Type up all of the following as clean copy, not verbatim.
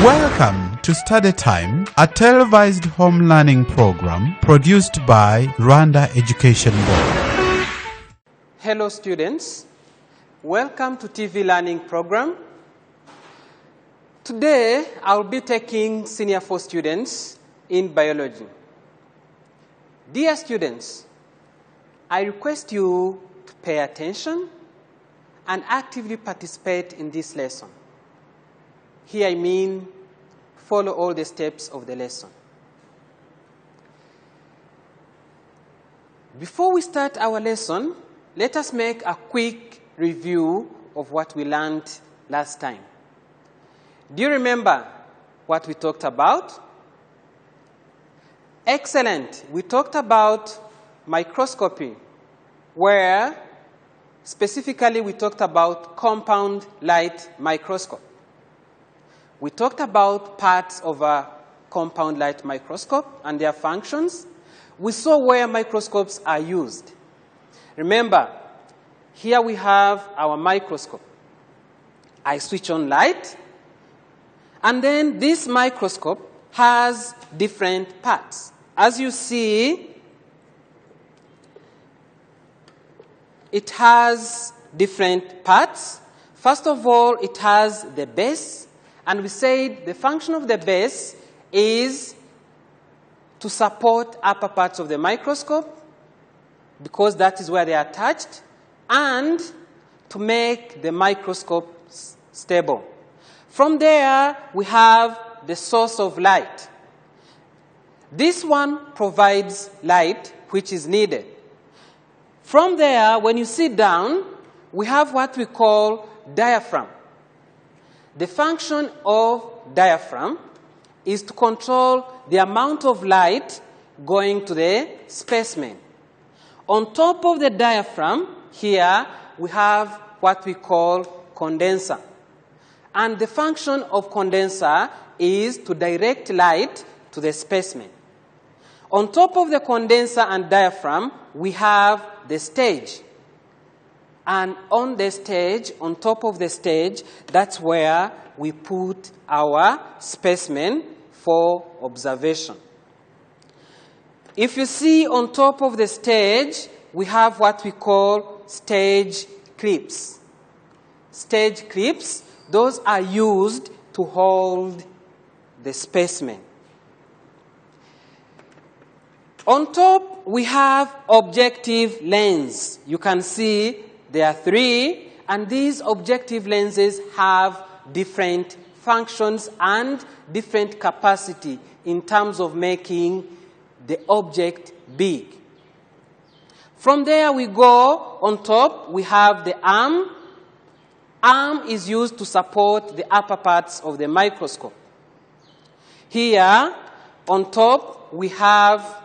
Welcome to Study Time, a televised home learning program produced by Rwanda Education Board. Hello students, welcome to TV Learning Program. Today I'll be taking Senior 4 students in biology. Dear students, I request you to pay attention and actively participate in this lesson. Here I mean, follow all the steps of the lesson. Before we start our lesson, let us make a quick review of what we learned last time. Do you remember what we talked about? Excellent. We talked about microscopy, where specifically we talked about compound light microscope. We talked about parts of a compound light microscope and their functions. We saw where microscopes are used. Remember, here we have our microscope. I switch on light, and then this microscope has different parts. As you see, it has different parts. First of all, it has the base. And we said the function of the base is to support upper parts of the microscope, because that is where they are attached, and to make the microscope stable. From there, we have the source of light. This one provides light which is needed. From there, when you sit down, we have what we call diaphragm. The function of diaphragm is to control the amount of light going to the specimen. On top of the diaphragm, here we have what we call condenser. And the function of condenser is to direct light to the specimen. On top of the condenser and diaphragm, we have the stage. And on the stage, on top of the stage, that's where we put our specimen for observation. If you see on top of the stage, we have what we call stage clips. Stage clips, those are used to hold the specimen. On top, we have objective lens. You can see there are 3, and these objective lenses have different functions and different capacity in terms of making the object big. From there we go, on top we have the arm. Arm is used to support the upper parts of the microscope. Here, on top, we have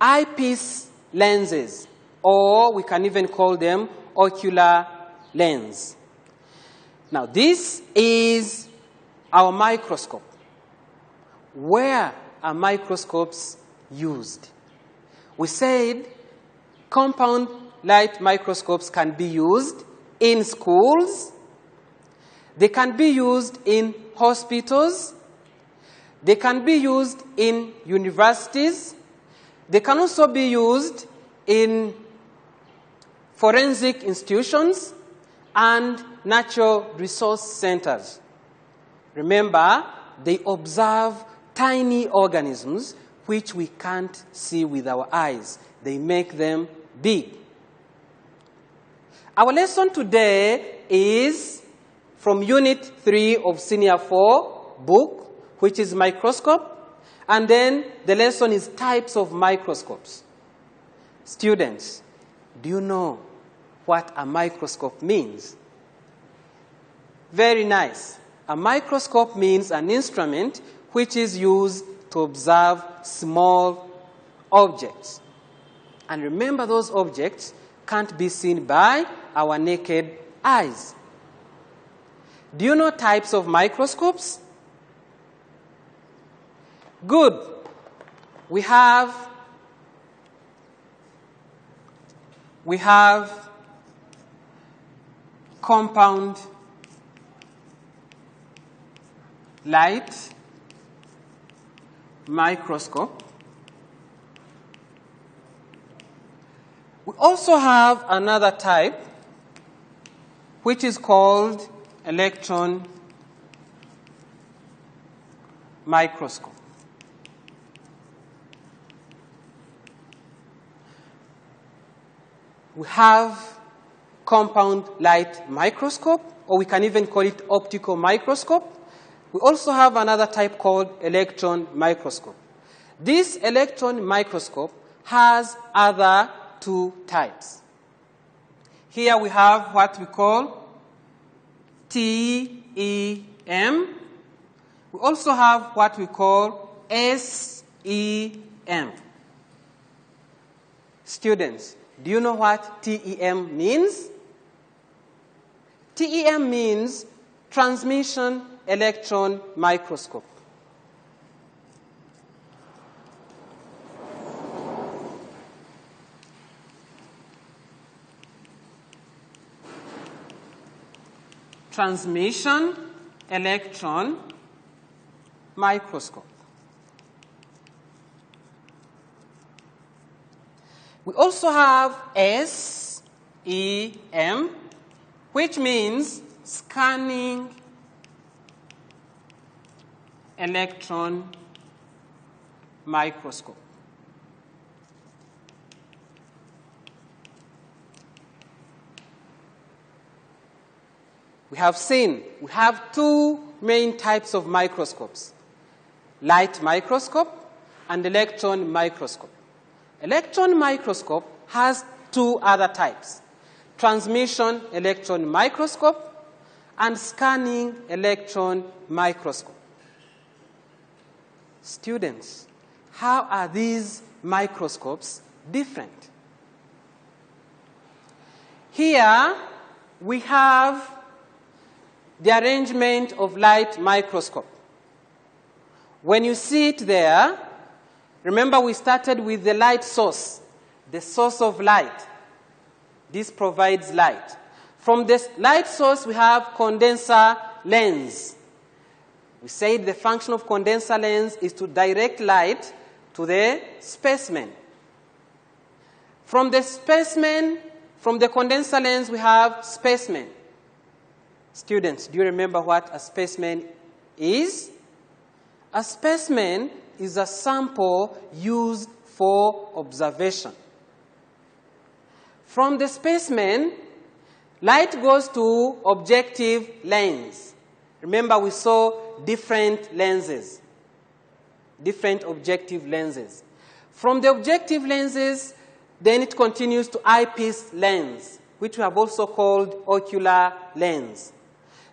eyepiece lenses, or we can even call them ocular lens. Now, this is our microscope. Where are microscopes used? We said compound light microscopes can be used in schools. They can be used in hospitals. They can be used in universities. They can also be used in forensic institutions and natural resource centers. Remember, they observe tiny organisms which we can't see with our eyes. They make them big. Our lesson today is from Unit 3 of Senior 4 book, which is Microscope, and then the lesson is Types of Microscopes. Students, do you know what a microscope means? Very nice. A microscope means an instrument which is used to observe small objects. And remember, those objects can't be seen by our naked eyes. Do you know types of microscopes? Good. We have compound light microscope. We also have another type which is called electron microscope. We have compound light microscope, or we can even call it optical microscope. We also have another type called electron microscope. This electron microscope has other two types. Here we have what we call TEM. We also have what we call SEM. Students, do you know what TEM means? TEM means transmission electron microscope. Transmission electron microscope. We also have SEM, which means scanning electron microscope. We have seen we have two main types of microscopes: light microscope and electron microscope. Electron microscope has two other types: transmission electron microscope and scanning electron microscope. Students, how are these microscopes different? Here we have the arrangement of light microscope. When you see it there, remember we started with the light source, the source of light. This provides light. From this light source, we have condenser lens. We said the function of condenser lens is to direct light to the specimen. From the specimen, from the condenser lens, we have specimen. Students, do you remember what a specimen is? A specimen is a sample used for observation. From the specimen, light goes to objective lens. Remember, we saw different lenses, different objective lenses. From the objective lenses, then it continues to eyepiece lens, which we have also called ocular lens.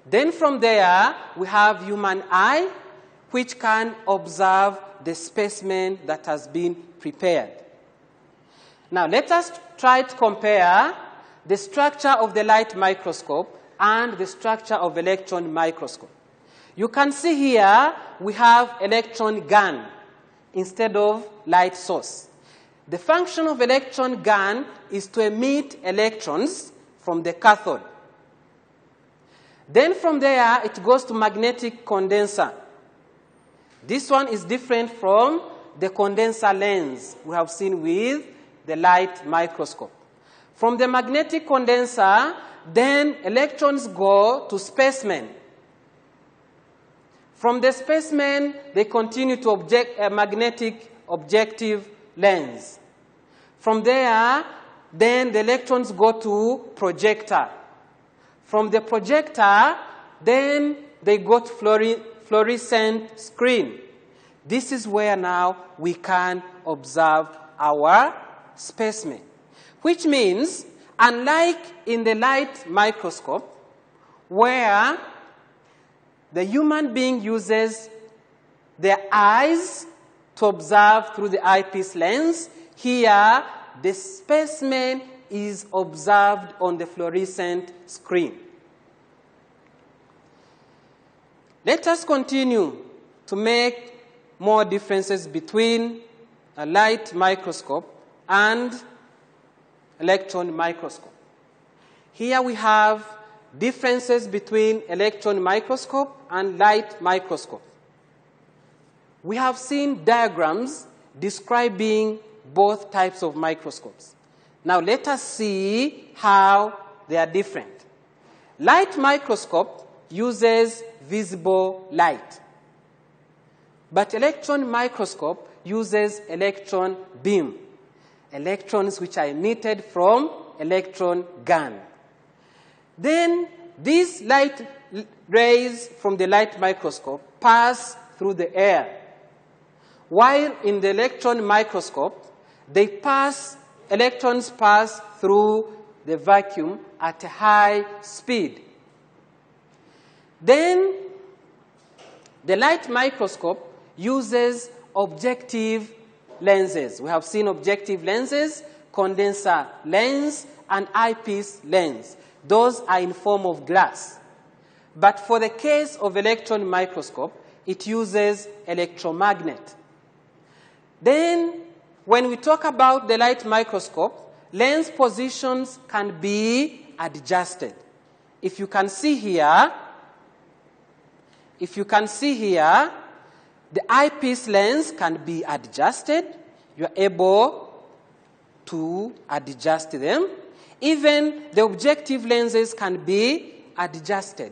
Then from there, we have human eye, which can observe the specimen that has been prepared. Now, let us try to compare the structure of the light microscope and the structure of electron microscope. You can see here we have electron gun instead of light source. The function of electron gun is to emit electrons from the cathode. Then from there, it goes to magnetic condenser. This one is different from the condenser lens we have seen with the light microscope. From the magnetic condenser, then electrons go to specimen. From the specimen, they continue to magnetic objective lens. From there, then the electrons go to projector. From the projector, then they go to fluorescent screen. This is where now we can observe our specimen, which means, unlike in the light microscope, where the human being uses their eyes to observe through the eyepiece lens, here the specimen is observed on the fluorescent screen. Let us continue to make more differences between a light microscope and electron microscope. Here we have differences between electron microscope and light microscope. We have seen diagrams describing both types of microscopes. Now let us see how they are different. Light microscope uses visible light, but electron microscope uses electron beam, electrons which are emitted from electron gun. Then these light rays from the light microscope pass through the air, while in the electron microscope, electrons pass through the vacuum at a high speed. Then the light microscope uses objective lenses. We have seen objective lenses, condenser lens, and eyepiece lens. Those are in form of glass. But for the case of electron microscope, it uses electromagnet. Then, when we talk about the light microscope, lens positions can be adjusted. If you can see here, the eyepiece lens can be adjusted. You are able to adjust them. Even the objective lenses can be adjusted.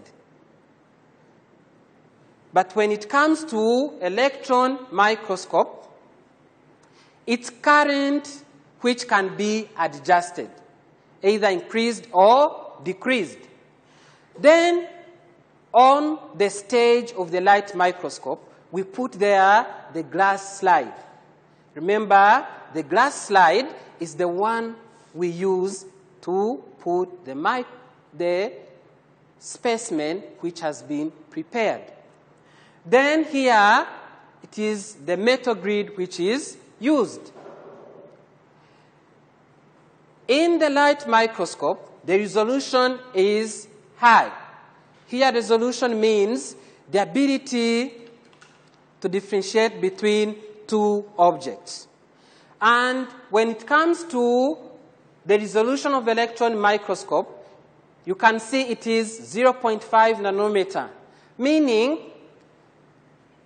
But when it comes to electron microscope, it's current which can be adjusted, either increased or decreased. Then, on the stage of the light microscope, we put there the glass slide. Remember, the glass slide is the one we use to put the specimen which has been prepared. Then here, it is the metal grid which is used. In the light microscope, the resolution is high. Here, resolution means the ability to differentiate between two objects. And when it comes to the resolution of electron microscope, you can see it is 0.5 nanometer, meaning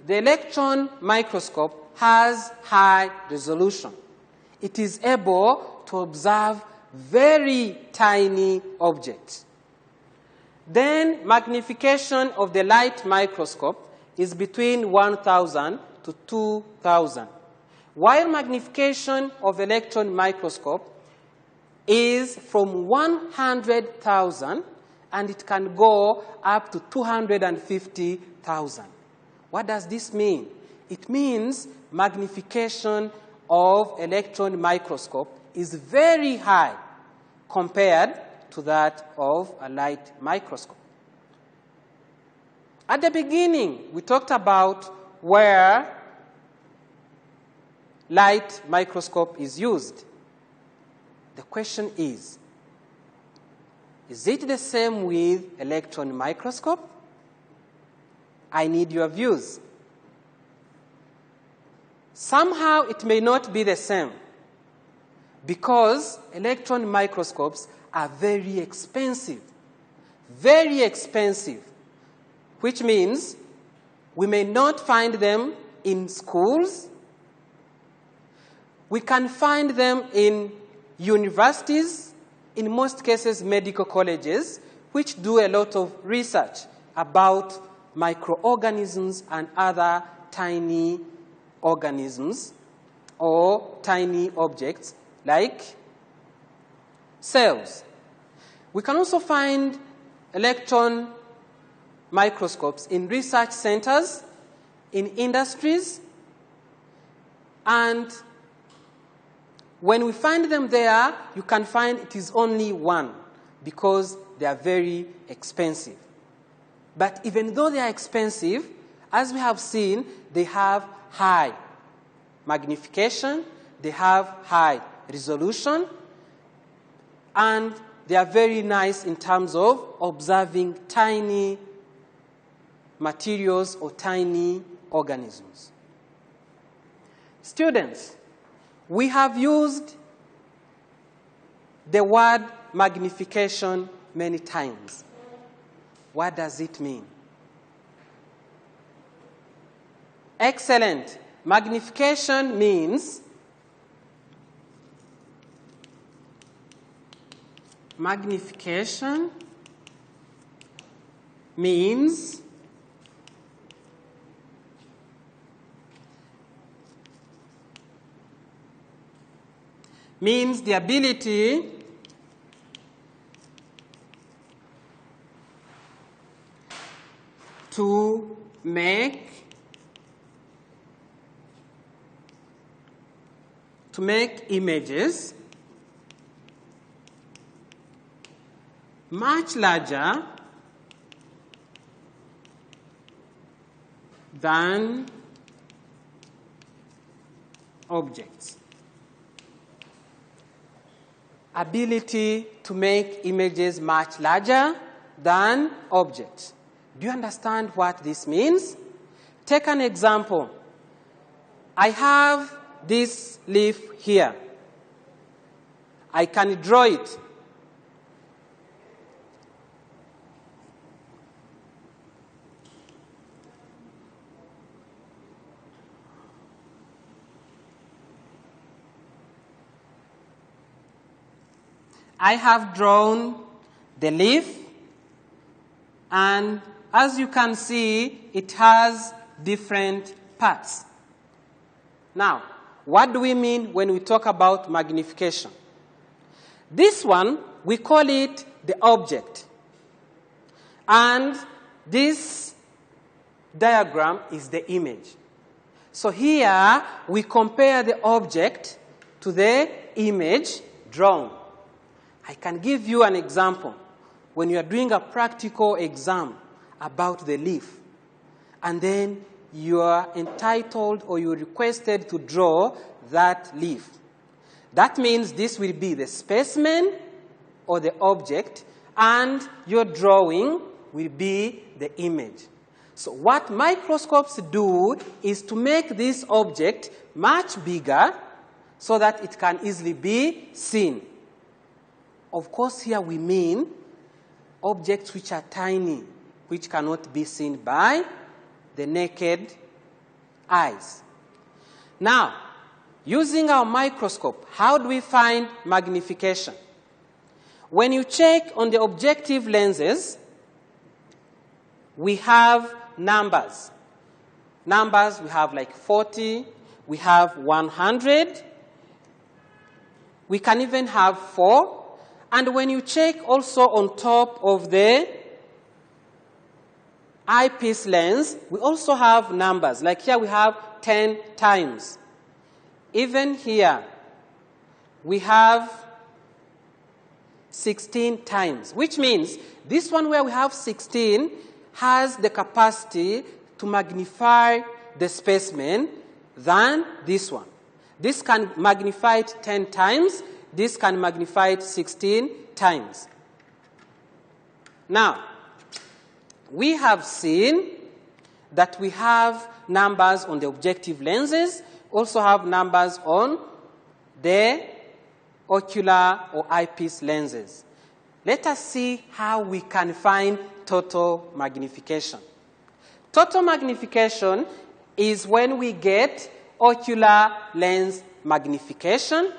the electron microscope has high resolution. It is able to observe very tiny objects. Then magnification of the light microscope is between 1,000 to 2,000, while magnification of electron microscope is from 100,000 and it can go up to 250,000. What does this mean? It means magnification of electron microscope is very high compared to that of a light microscope. At the beginning, we talked about where light microscope is used. The question is it the same with electron microscope? I need your views. Somehow it may not be the same because electron microscopes are very expensive, which means we may not find them in schools. We can find them in universities, in most cases medical colleges, which do a lot of research about microorganisms and other tiny organisms or tiny objects like cells. We can also find electron microscopes in research centers, in industries, and when we find them there, you can find it is only one because they are very expensive. But even though they are expensive, as we have seen, they have high magnification, they have high resolution, and they are very nice in terms of observing tiny materials or tiny organisms. Students, we have used the word magnification many times. What does it mean? Excellent. Magnification means the ability to make images much larger than objects. Ability to make images much larger than objects. Do you understand what this means? Take an example. I have this leaf here. I can draw it. I have drawn the leaf, and as you can see, it has different parts. Now, what do we mean when we talk about magnification? This one, we call it the object. And this diagram is the image. So here, we compare the object to the image drawn. I can give you an example. When you are doing a practical exam about the leaf, and then you are entitled or you're requested to draw that leaf. That means this will be the specimen or the object, and your drawing will be the image. So what microscopes do is to make this object much bigger so that it can easily be seen. Of course, here we mean objects which are tiny, which cannot be seen by the naked eyes. Now, using our microscope, how do we find magnification? When you check on the objective lenses, we have numbers. Numbers, we have like 40, we have 100, we can even have 4. And when you check also on top of the eyepiece lens, we also have numbers. Like here we have 10 times. Even here, we have 16 times, which means this one where we have 16 has the capacity to magnify the specimen than this one. This can magnify it 10 times. This can magnify it 16 times. Now, we have seen that we have numbers on the objective lenses, also have numbers on the ocular or eyepiece lenses. Let us see how we can find total magnification. Total magnification is when we get ocular lens magnification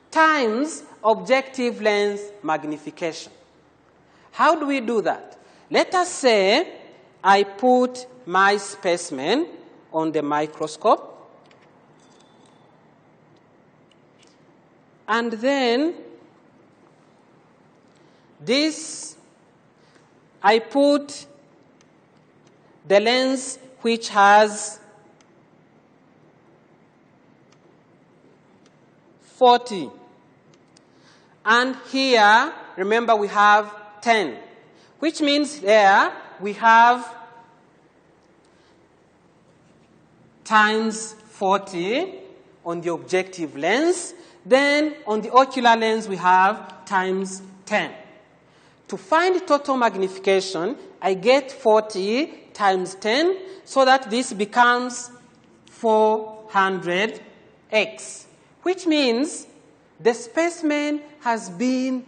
times objective lens magnification. How do we do that? Let us say I put my specimen on the microscope, and then this, I put the lens which has 40. And here, remember, we have 10, which means there we have times 40 on the objective lens. Then on the ocular lens, we have times 10. To find total magnification, I get 40 times 10, so that this becomes 400x, which means the specimen has been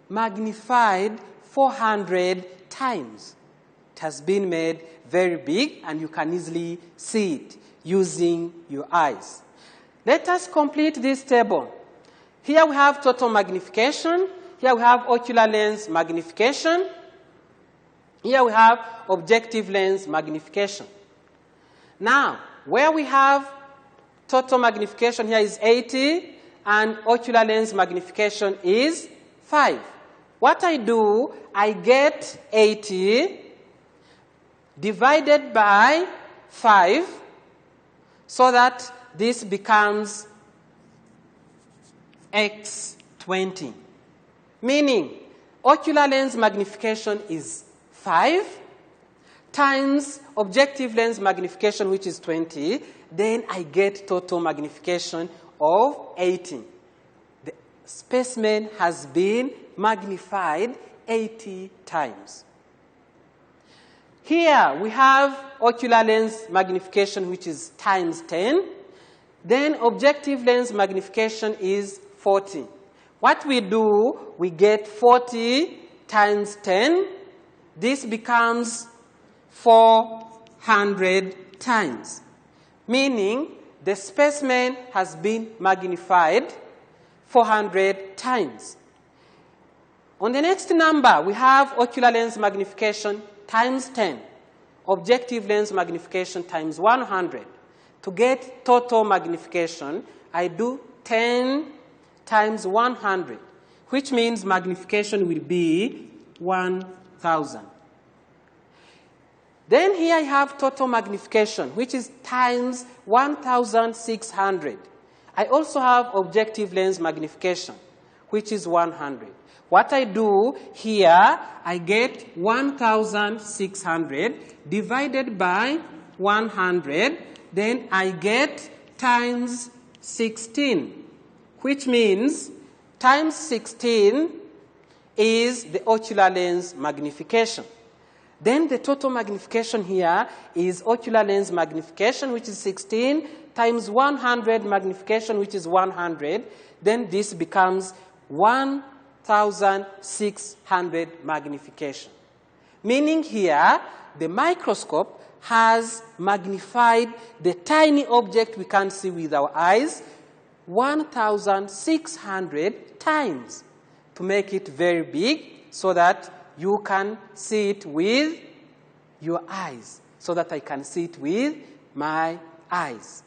magnified 400 times. It has been made very big, and you can easily see it using your eyes. Let us complete this table. Here we have total magnification. Here we have ocular lens magnification. Here we have objective lens magnification. Now, where we have total magnification here is 80, and ocular lens magnification is 5. What I do, I get 80 divided by 5, so that this becomes x20. Meaning, ocular lens magnification is 5 times objective lens magnification, which is 20. Then I get total magnification of 80. The specimen has been magnified 80 times. Here we have ocular lens magnification, which is times 10. Then objective lens magnification is 40. What we do, we get 40 times 10. This becomes 400 times. Meaning the specimen has been magnified 400 times. On the next number, we have ocular lens magnification times 10, objective lens magnification times 100. To get total magnification, I do 10 times 100, which means magnification will be 1,000. Then here I have total magnification, which is times 1,600. I also have objective lens magnification, which is 100. What I do here, I get 1,600 divided by 100. Then I get times 16, which means times 16 is the ocular lens magnification. Then the total magnification here is ocular lens magnification, which is 16, times 100 magnification, which is 100. Then this becomes 1,600 magnification. Meaning here, the microscope has magnified the tiny object we can't see with our eyes 1,600 times to make it very big, so that you can see it with your eyes, so that I can see it with my eyes.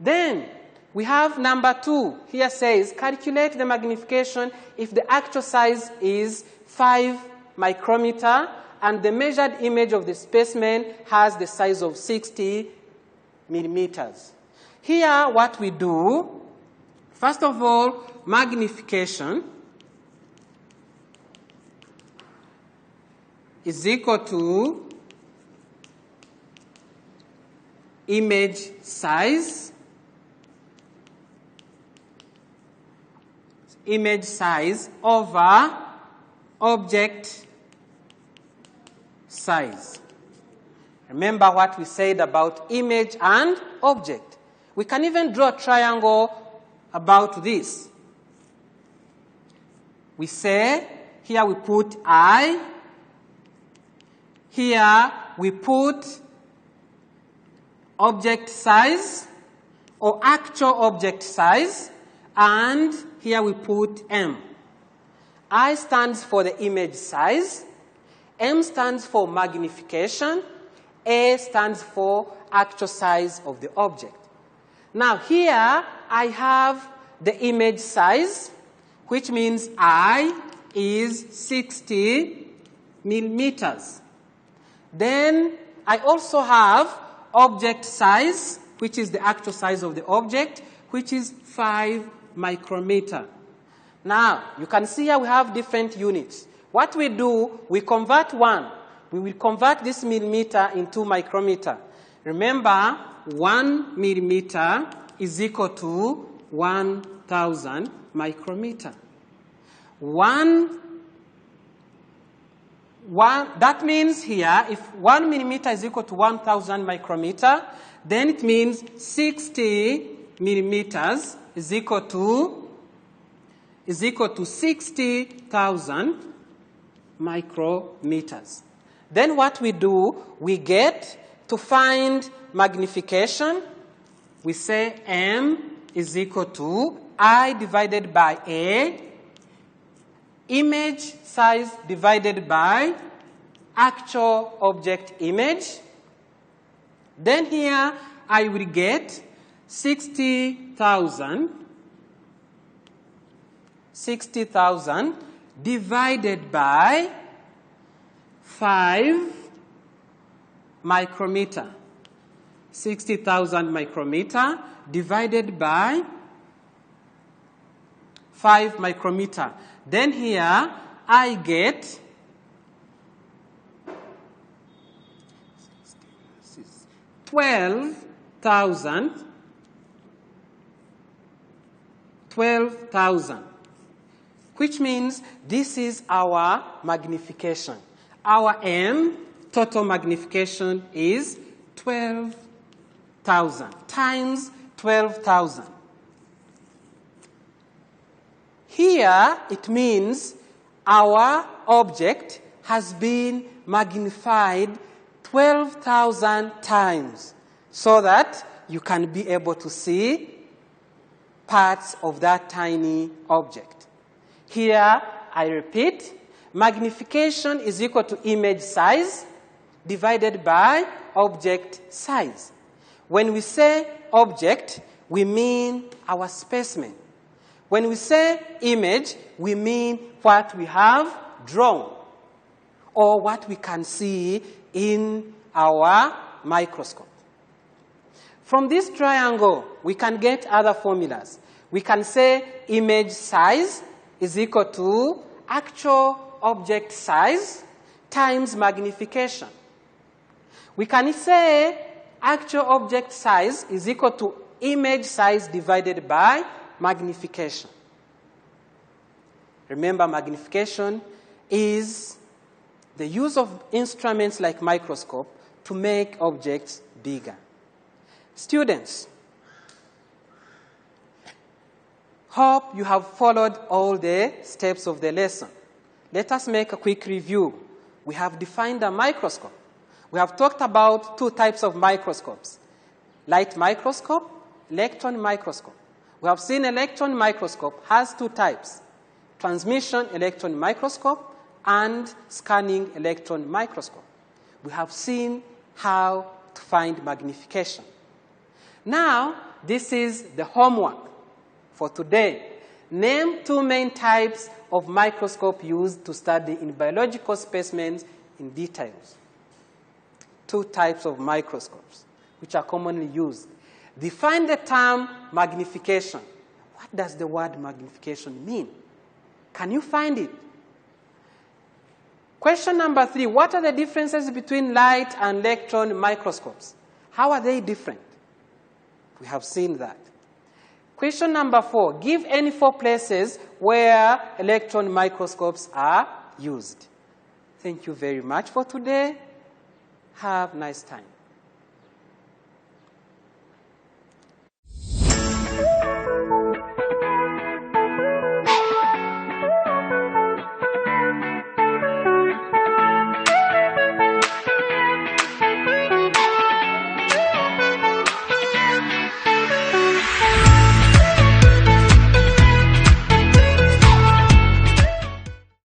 Then we have number 2. Here says, calculate the magnification if the actual size is 5 micrometer and the measured image of the specimen has the size of 60 millimeters. Here what we do, first of all, magnification is equal to image size over object size. Remember what we said about image and object. We can even draw a triangle about this. We say, here we put I, here we put object size or actual object size, and here we put M. I stands for the image size, M stands for magnification, A stands for actual size of the object. Now here I have the image size, which means I is 60 millimeters. Then I also have object size, which is the actual size of the object, which is 5 micrometer. Now, you can see here we have different units. What we do, we convert one. We will convert this millimeter into micrometer. Remember, 1 millimeter is equal to 1,000 micrometer. That means here, if 1 millimeter is equal to 1,000 micrometer, then it means 60 millimeters is equal to 60,000 micrometers. Then what we do, we get to find magnification. We say M is equal to I divided by A, image size divided by actual object image. Then here I will get 60,000 divided by 5 micrometer. 60,000 micrometer divided by 5 micrometer. Then here I get 12,000, which means this is our magnification. Our M, total magnification, is 12,000 times 12,000. Here, it means our object has been magnified 12,000 times so that you can be able to see parts of that tiny object. Here, I repeat, magnification is equal to image size divided by object size. When we say object, we mean our specimen. When we say image, we mean what we have drawn or what we can see in our microscope. From this triangle, we can get other formulas. We can say image size is equal to actual object size times magnification. We can say actual object size is equal to image size divided by magnification. Remember, magnification is the use of instruments like microscope to make objects bigger. Students, hope you have followed all the steps of the lesson. Let us make a quick review. We have defined a microscope. We have talked about 2 types of microscopes: light microscope, electron microscope. We have seen electron microscope has 2 types: transmission electron microscope and scanning electron microscope. We have seen how to find magnification. Now, this is the homework for today. Name 2 main types of microscope used to study in biological specimens in details. 2 types of microscopes which are commonly used. Define the term magnification. What does the word magnification mean? Can you find it? Question number 3, what are the differences between light and electron microscopes? How are they different? We have seen that. Question number 4, give any 4 places where electron microscopes are used. Thank you very much for today. Have a nice time.